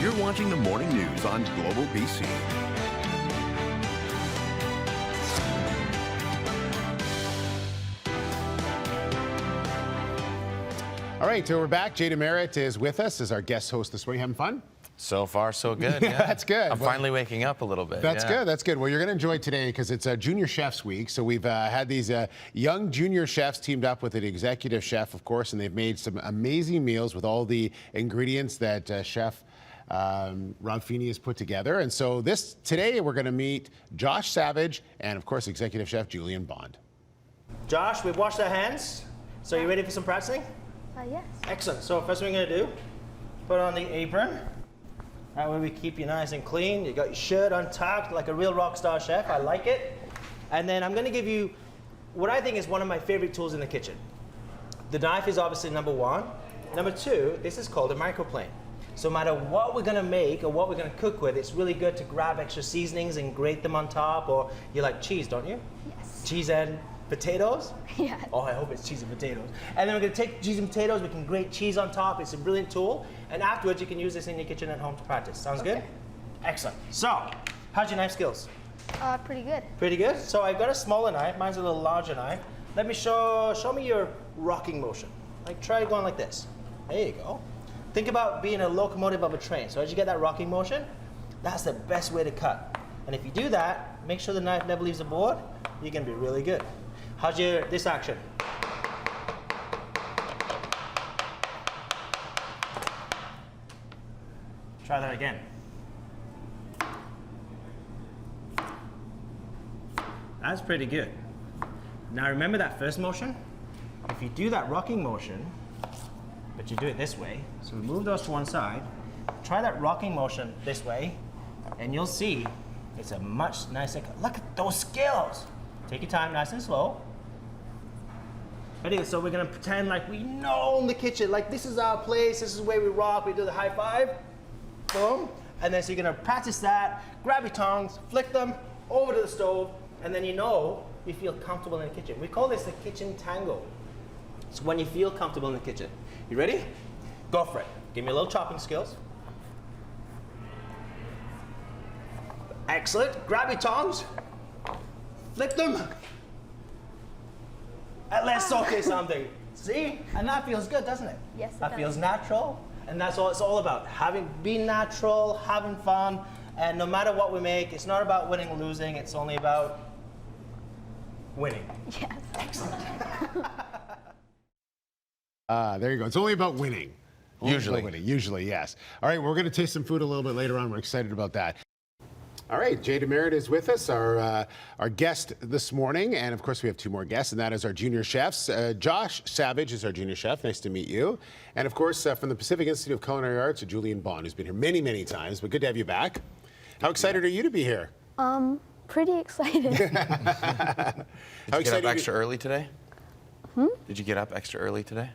You're watching the morning news on GlobalBC. All right, so we're back. Jay Demerit is with us as our guest host this morning. Having fun? So far, so good. Yeah, That's good. I'm finally waking up a little bit. That's good. That's good. Well, you're going to enjoy today because it's Junior Chefs Week. So we've had these young junior chefs teamed up with an executive chef, of course, and they've made some amazing meals with all the ingredients that Chef Rob Feeney has put together. And so today we're going to meet Josh Savage and, of course, executive chef Julian Bond. Josh, we've washed our hands. So you ready for some practicing? Yes. Excellent. So first thing we're going to do, put on the apron. That way we keep you nice and clean. You got your shirt untucked like a real rock star chef. I like it. And then I'm going to give you what I think is one of my favorite tools in the kitchen. The knife is obviously number one. Number two, this is called a microplane. So no matter what we're going to make or what we're going to cook with, it's really good to grab extra seasonings and grate them on top. Or you like cheese, don't you? Yes. Cheese and potatoes? Yeah. Oh, I hope it's cheese and potatoes. And then we're going to take cheese and potatoes. We can grate cheese on top. It's a brilliant tool. And afterwards, you can use this in your kitchen at home to practice. Sounds good? Excellent. So, how's your knife skills? Pretty good. Pretty good. So I've got a smaller knife. Mine's a little larger knife. Let me show me your rocking motion. Like try going like this. There you go. Think about being a locomotive of a train. So as you get that rocking motion, that's the best way to cut. And if you do that, make sure the knife never leaves the board. You're going to be really good. How's this action? Try that again. That's pretty good. Now remember that first motion? If you do that rocking motion, but you do it this way, so we move those to one side, try that rocking motion this way, and you'll see it's a much nicer cut. Look at those skills. Take your time, nice and slow. Ready? So we're gonna pretend like we know the kitchen, like this is our place, this is where we rock, we do the high five, boom. And then so you're gonna practice that, grab your tongs, flick them over to the stove, and then you feel comfortable in the kitchen. We call this the kitchen tango. It's when you feel comfortable in the kitchen. You ready? Go for it. Give me a little chopping skills. Excellent. Grab your tongs, flick them, and let's saute something. See? And that feels good, doesn't it? Yes, it That does. feels natural, and that's all it's all about. Being natural, having fun, and no matter what we make, it's not about winning or losing, it's only about winning. Yes. Excellent. There you go. It's only about winning. Only Usually. about winning. Usually, yes. All right, we're going to taste some food a little bit later on. We're excited about that. All right, Jay Demerit is with us, our guest this morning. And of course, we have two more guests, and that is our junior chefs. Josh Savage is our junior chef. Nice to meet you. And of course, from the Pacific Institute of Culinary Arts, Julian Bond, who's been here many, many times, but good to have you back. How excited are you to be here? Pretty excited. Did you get up extra early today? Did you get up extra early today?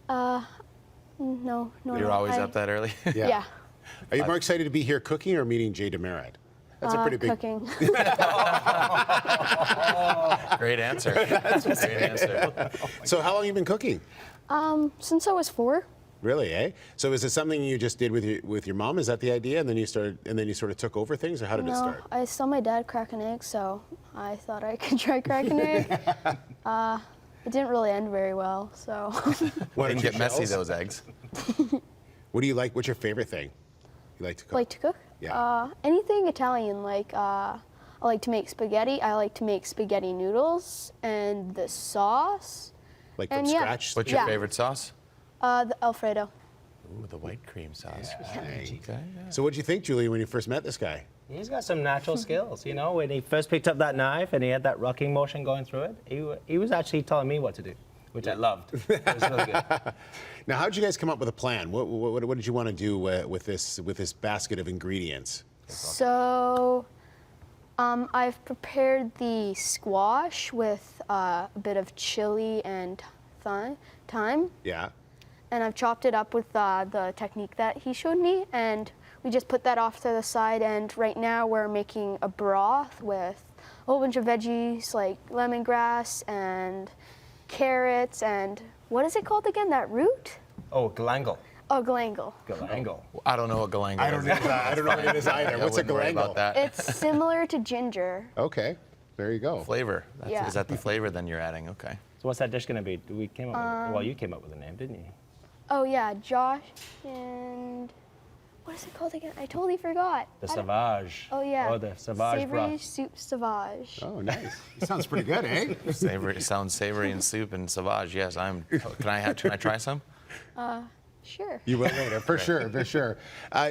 No. You're always up that early? Yeah. Are you more excited to be here cooking or meeting Jay Demerit? That's a pretty big... Cooking. Great answer. Great answer. So how long have you been cooking? Since I was 4. Really, eh? So is it something you just did with your mom? Is that the idea? And then you sort of took over things, or how did it No, start? I saw my dad crack an egg, so I thought I could try cracking an egg. It didn't really end very well, so. What, Didn't your get messy, shells? those eggs. What do you like? What's your favorite thing you like to cook? Like to cook? Yeah. Anything Italian, like I like to make spaghetti. I like to make spaghetti noodles and the sauce. Like from and yeah. scratch? What's your Yeah. favorite sauce? The Alfredo. Ooh, the white cream sauce. Nice. Okay, yeah. So what did you think, Julie, when you first met this guy? He's got some natural skills, you know. When he first picked up that knife and he had that rocking motion going through it, he was actually telling me what to do, which I loved. It was really good. Now, how did you guys come up with a plan? What did you want to do with this basket of ingredients? So, I've prepared the squash with a bit of chili and thyme, Yeah. and I've chopped it up with the technique that he showed me, and we just put that off to the side. And right now we're making a broth with a whole bunch of veggies like lemongrass and carrots and what is it called again? That root? Oh, galangal. Oh, galangal. Galangal. I don't know what galangal I don't is. know. I don't know what it is either. Yeah, What's a wouldn't worry about galangal? that. It's similar to ginger. Okay, there you go. Flavor. Yeah. Is that the flavor then you're adding? Okay. So what's that dish going to be? We came up with, well, you came up with a name, didn't you? Oh yeah, Josh and what is it called again? I totally forgot. The I don't- Sauvage. Oh yeah. Oh, the Sauvage Savory broth. soup sauvage. Oh, nice. Sounds pretty good, eh? Savory. It sounds savory and soup and sauvage. Yes, I'm. Can I try some? Sure. You will later, for sure, for sure.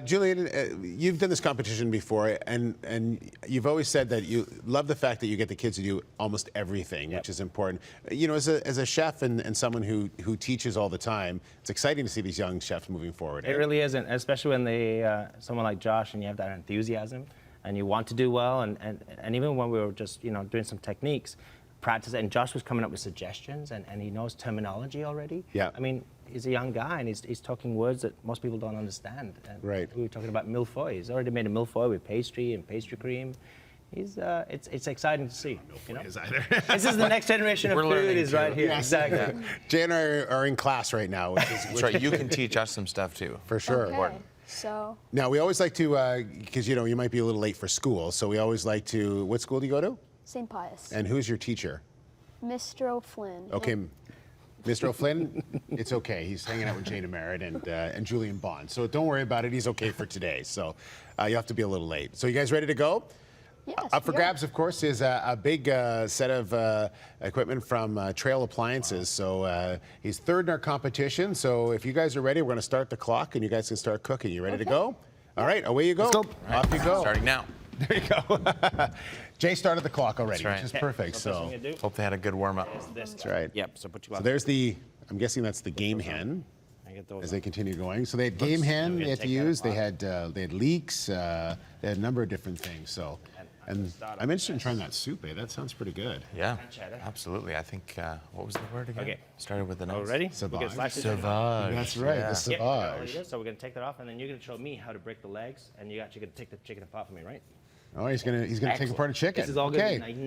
Julian, you've done this competition before, and you've always said that you love the fact that you get the kids to do almost everything, which is important. You know, as a chef and someone who teaches all the time, it's exciting to see these young chefs moving forward. It really isn't, especially when they, someone like Josh, and you have that enthusiasm, and you want to do well, and even when we were just, doing some techniques, practice, and Josh was coming up with suggestions, and he knows terminology already. Yeah. I mean, he's a young guy, and he's talking words that most people don't understand. And Right. We were talking about millefeuille. He's already made a millefeuille with pastry and pastry cream. It's exciting to see. Is either. This is the next generation of We're food learning is too. right here. Yes. Exactly. Jay and I are in class right now, which is That's right. You can teach us some stuff too. for sure. Okay. So Now, we always like to, because, you might be a little late for school, so we always like to, what school do you go to? St. Pius. And who's your teacher? Mr. O'Flynn. Okay, Mr. O'Flynn, it's okay. He's hanging out with Jay Demerit and Julian Bond. So don't worry about it. He's okay for today. So you have to be a little late. So you guys ready to go? Yes, Up for we are. grabs, of course, is a big set of equipment from Trail Appliances. So he's third in our competition. So if you guys are ready, we're going to start the clock and you guys can start cooking. You ready to Okay. go? All right, away you go. Let's go. Off you go. Starting now. There you go. Jay started the clock already, That's right. which is perfect. So first So thing you do Hope they had a good warm up. is this. that's right. Yep. So put you So up. there's the, I'm guessing that's the game hen. I get those. As they continue going, so they had game hen we're they gonna had to take that use. They apart. had leeks. They had a number of different things. So, and I'm interested in trying that soup. That sounds pretty good. Yeah, Pancetta. absolutely. I think, what was the word again? Okay. Started with the Oh, nose. ready? Sauvage. We're gonna slice it. Sauvage. That's right, yeah. the Yep, got all sauvage. yours. So we're gonna take that off, and then you're gonna show me how to break the legs, and you actually gonna take the chicken apart for me, right? Oh, he's gonna take Excellent. apart a chicken. This is all okay. gonna be 90%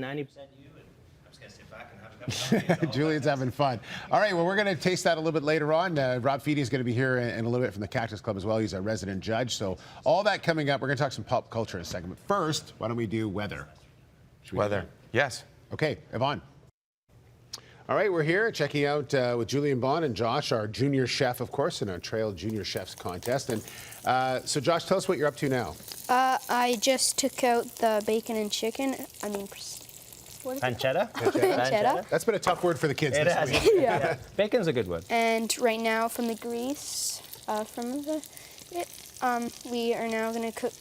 you, and I'm just gonna sit back and have a cup of coffee. Julian's having fun. All right, well, we're going to taste that a little bit later on. Rob Feedy is going to be here in a little bit from the Cactus Club as well. He's our resident judge. So all that coming up. We're going to talk some pop culture in a second. But first, why don't we do weather? Should we do Weather. that? Yes. Okay, Yvonne. All right, we're here checking out with Julian Bond and Josh, our junior chef, of course, in our Trail Junior Chefs contest. And so, Josh, tell us what you're up to now. I just took out the bacon and chicken. I mean, what is it Pancetta? Pancetta. That's been a tough word for the kids It this has. week. called? Yeah. Bacon's a good word. And right now, from the grease, we are now going to cook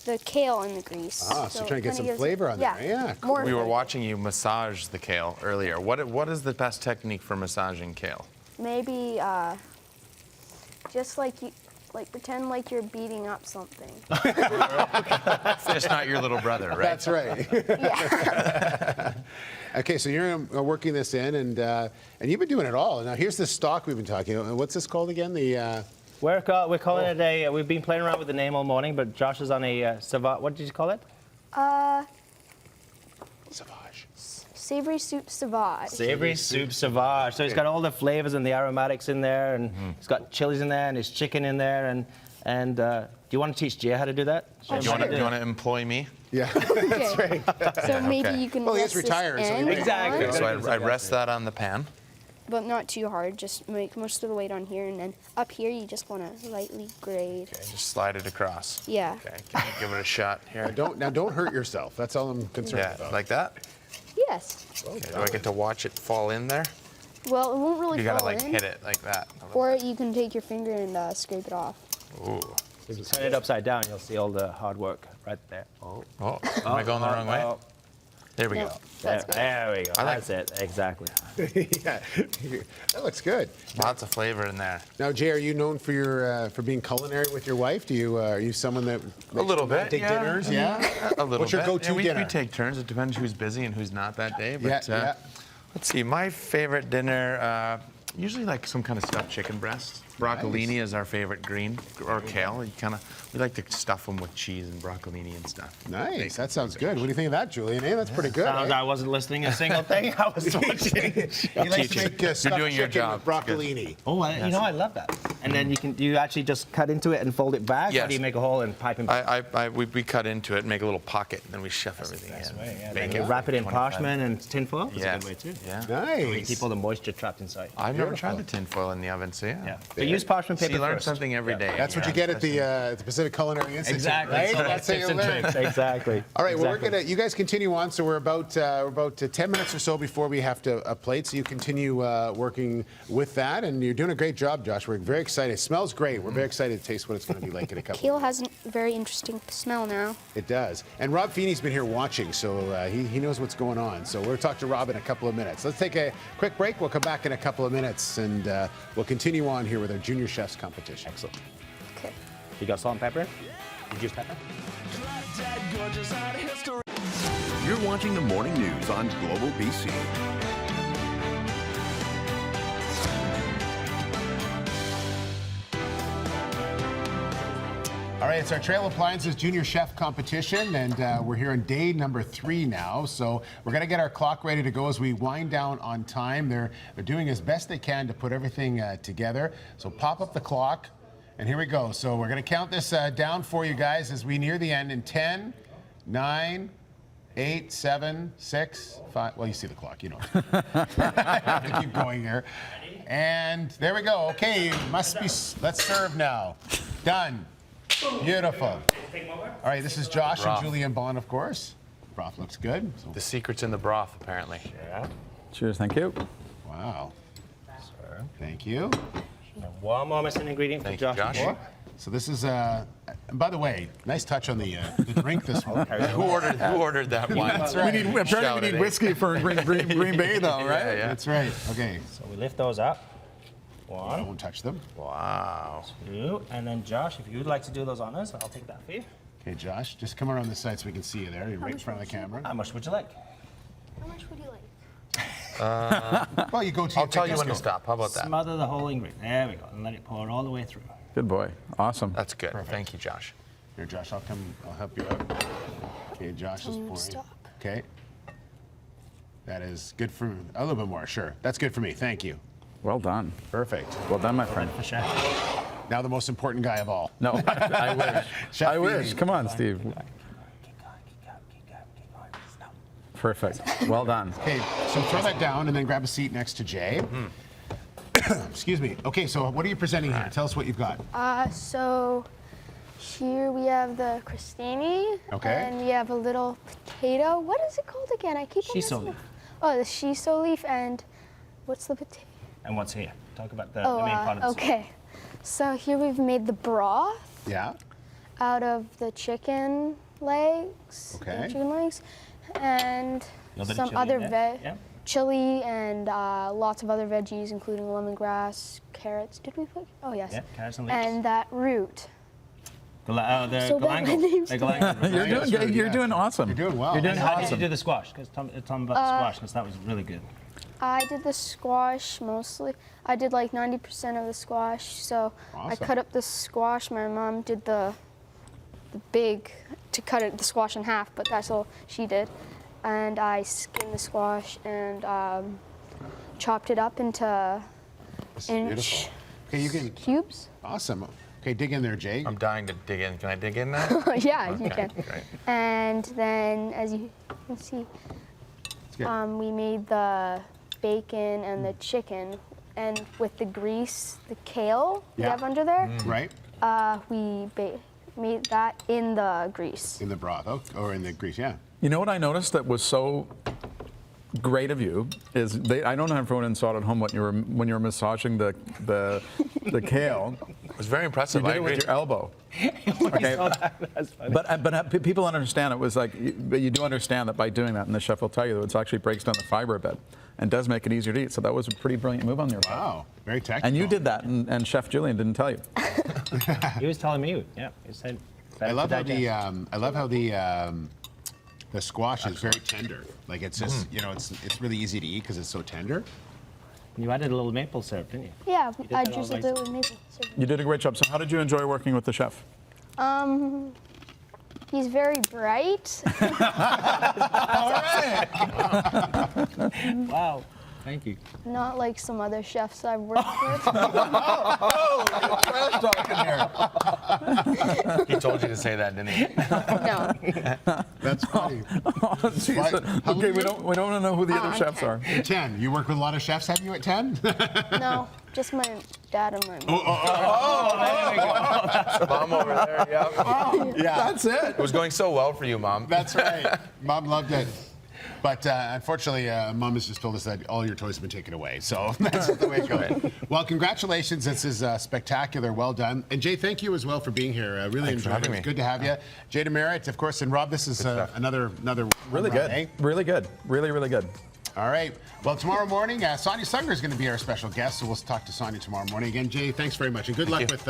the kale in the grease. Ah, so trying to get kinda some gives- flavor on there. Yeah, cool. more We were flavor. watching you massage the kale earlier. What is the best technique for massaging kale? Maybe just like you, like pretend like you're beating up something. Just not your little brother, right? That's right. Yeah. Okay, so you're working this in, and you've been doing it all. Now, here's the stock we've been talking about. What's this called again? The We're calling it a. We've been playing around with the name all morning, but Josh is on a sauvage. What did you call it? Sauvage. Savory soup sauvage. Savory soup sauvage. So it's got all the flavors and the aromatics in there, and it's got chilies in there, and there's chicken in there, and do you want to teach Jay how to do that? Do you want to employ me? Yeah. Okay. So maybe okay. you can. Well, he is rest this retired, so he end might- Exactly. on, So I rest that on the pan. but not too hard. Just make most of the weight on here, and then up here you just want to lightly grade. Okay, just slide it across. Yeah. Okay, can you give it a shot here? Don't hurt yourself. That's all I'm concerned Yeah, about. like that? Yes. Okay, do I get to watch it fall in there? Well, it won't really You gotta fall like in. hit it like that. Or you can take your finger and scrape it off. Ooh. If you turn it upside down, you'll see all the hard work right there. Oh, am I going the wrong way? Oh, There we No, go. that's good. there we go. I like- That's it. Exactly. Yeah, that looks good. Lots of flavor in there. Now, Jay, are you known for your for being culinary with your wife? Do you are you someone that A little bit. romantic yeah. dinners? Yeah. A little What's your bit. go-to we dinner? take turns. It depends who's busy and who's not that day. But Yeah, yeah. let's see. My favorite dinner, usually like some kind of stuffed chicken breast. Broccolini is our favorite green, or kale. We like to stuff them with cheese and broccolini and stuff. Nice. That sounds good. What do you think of that, Julian? Hey, that's pretty good. Sounds eh? I wasn't listening a single thing. I was watching. He likes to teaching. make You're stuffed doing your chicken job. with broccolini. Oh, I love that. And then do you actually just cut into it and fold it back? Or Yes. do you make a hole and pipe and We cut into it, make a little pocket, and then we shove everything That's in. right, yeah. Bake Then you it wrap it in 25. parchment and tinfoil. That's Yeah. a good way too. Yeah. You Nice. keep all the moisture trapped inside. I've never tried the tin foil in the oven, so yeah. Yeah. But use parchment So paper you learn first. something every day. That's what you get at the Pacific Culinary Institute. Exactly. Right? So That's how you tips and learn. tricks. Exactly. All right, well, Exactly. you guys continue on. So we're about 10 minutes or so before we have to plate. So you continue working with that, and you're doing a great job, Josh. We're very excited. It smells great. We're very excited to taste what it's going to be like in a couple. Kale has a very interesting smell now. It does. And Rob Feeney's been here watching, so he knows what's going on. So we'll talk to Rob in a couple of minutes. Let's take a quick break. We'll come back in a couple of minutes, and we'll continue on here with our Junior Chefs competition. Excellent. Okay. You got salt and pepper? You use pepper? You're watching the morning news on Global BC. All right, it's our Trail Appliances Junior Chef competition, and we're here on day number 3 now. So we're going to get our clock ready to go as we wind down on time. They're doing as best they can to put everything together. So pop up the clock, and here we go. So we're going to count this down for you guys as we near the end in 10, 9, 8, 7, 6, 5. Well, you see the clock, you know. I have to keep going here. And there we go. Okay, must be. Let's serve now. Done. Beautiful. All right, this is Josh Broth. and Julian Bond, of course. Broth looks good. So, The secret's in the broth, apparently. Yeah. Cheers, thank you. wow. Thank you. One more missing ingredient for Thank you, Josh. Josh. before. So this is, and by the way, nice touch on the drink this morning. Who ordered that wine? That's right. Apparently we Shouted, need eh? whiskey for Green Bay though, right? Yeah. That's right. Okay. So we lift those up. I One, won't touch them. Wow. 2, and then Josh, if you'd like to do those honors, I'll take that for you. Okay, Josh, just come around the side so we can see you there. You're right in front of the camera. How much would you like? How much would you like? Well, you go to I'll your tell you pick. when to Let's go. stop. How about that? Smother the whole ingredient. There we go. And let it pour all the way through. Good boy. Awesome. That's good. Thank you, Josh. Here, Josh, I'll help you out. Okay, Josh is pouring. Stop. Okay. That is good for a little bit more, sure. That's good for me. Thank you. Well done. Perfect. Well done, my friend. For chef. Now the most important guy of all. No, I wish. Chef I wish. Feeney. Come on, Steve. Keep going, keep going, keep going, keep going. Stop. Perfect. Well done. Okay, so throw that down and then grab a seat next to Jay. Excuse me. Okay, so what are you presenting here? Tell us what you've got. So here we have the crostini. Okay. And we have a little potato. What is it called again? I keep on Shiso messing leaf. up. Oh, the shiso leaf, and what's the potato? And what's here? Talk about the Oh, main part of the okay. So here we've made the broth Yeah. out of the chicken legs. Okay. Chicken legs, and Little bit of some chili other in there, yeah. chili and lots of other veggies, including lemongrass, carrots. Did we put? Oh yes. Yeah, carrots and leeks. And that root. The So what my name's You're doing awesome. You're doing well. You're doing How did you awesome. do the squash? Because tell me about the squash, because that was really good. I did the squash mostly. I did like 90% of the squash. So I Awesome. cut up the squash. My mom did the the squash in half, but that's all she did. And I skinned the squash and chopped it up into This is inch beautiful. Okay, you can. cubes. Awesome. Okay, dig in there, Jay. I'm dying to dig in. Can I dig in now? Yeah, you Okay, can. great. And then, as you can see, good. we made the bacon and the chicken, and with the grease, the kale we Yeah. have under there, Right? we made that in the grease. In the broth, or in the grease, yeah. You know what I noticed that was so great of you is I don't know if everyone saw it at home when you were massaging the kale. It was very impressive. You did I it agree. with your elbow. Okay. That's funny. But people understand it was like, but you do understand that by doing that, and the chef will tell you that it actually breaks down the fiber a bit and does make it easier to eat. So that was a pretty brilliant move on your part. Wow, very technical. And you did that, and Chef Julian didn't tell you. He was telling me, yeah. He said, I love how digest. the squash is very tender. Like it's just, it's really easy to eat because it's so tender. You added a little maple syrup, didn't you? Yeah, did I that all drizzled by it with maple syrup. You did a great job. So how did you enjoy working with the chef? He's very bright. All right. Wow. Thank you. Not like some other chefs I've worked with. Trash talking here. He told you to say that, didn't he? No. That's funny. Jesus. How Okay, old we are don't know who the other I'm chefs 10. are. You're 10. You work with a lot of chefs, have you, at 10? No, just my dad and my mom. Mom over there, yeah. Yeah, That's it. It was going so well for you, Mom. that's right. Mom loved it. But unfortunately, Mom has just told us that all your toys have been taken away. So that's the way it goes. Well, congratulations. This is spectacular. Well done. And Jay, thank you as well for being here. Really Thanks for enjoyed it. having It's me. good to have you. Jay DeMerit, of course, and Rob, this is another Really run, good. eh? Really good. Really, really good. All right. Well, tomorrow morning, Sonia Sunger is going to be our special guest, so we'll talk to Sonia tomorrow morning. Again, Jay, thanks very much, and good luck with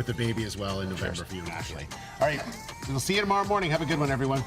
the baby as well in November for you and Ashley. All right. We'll see you tomorrow morning. Have a good one, everyone.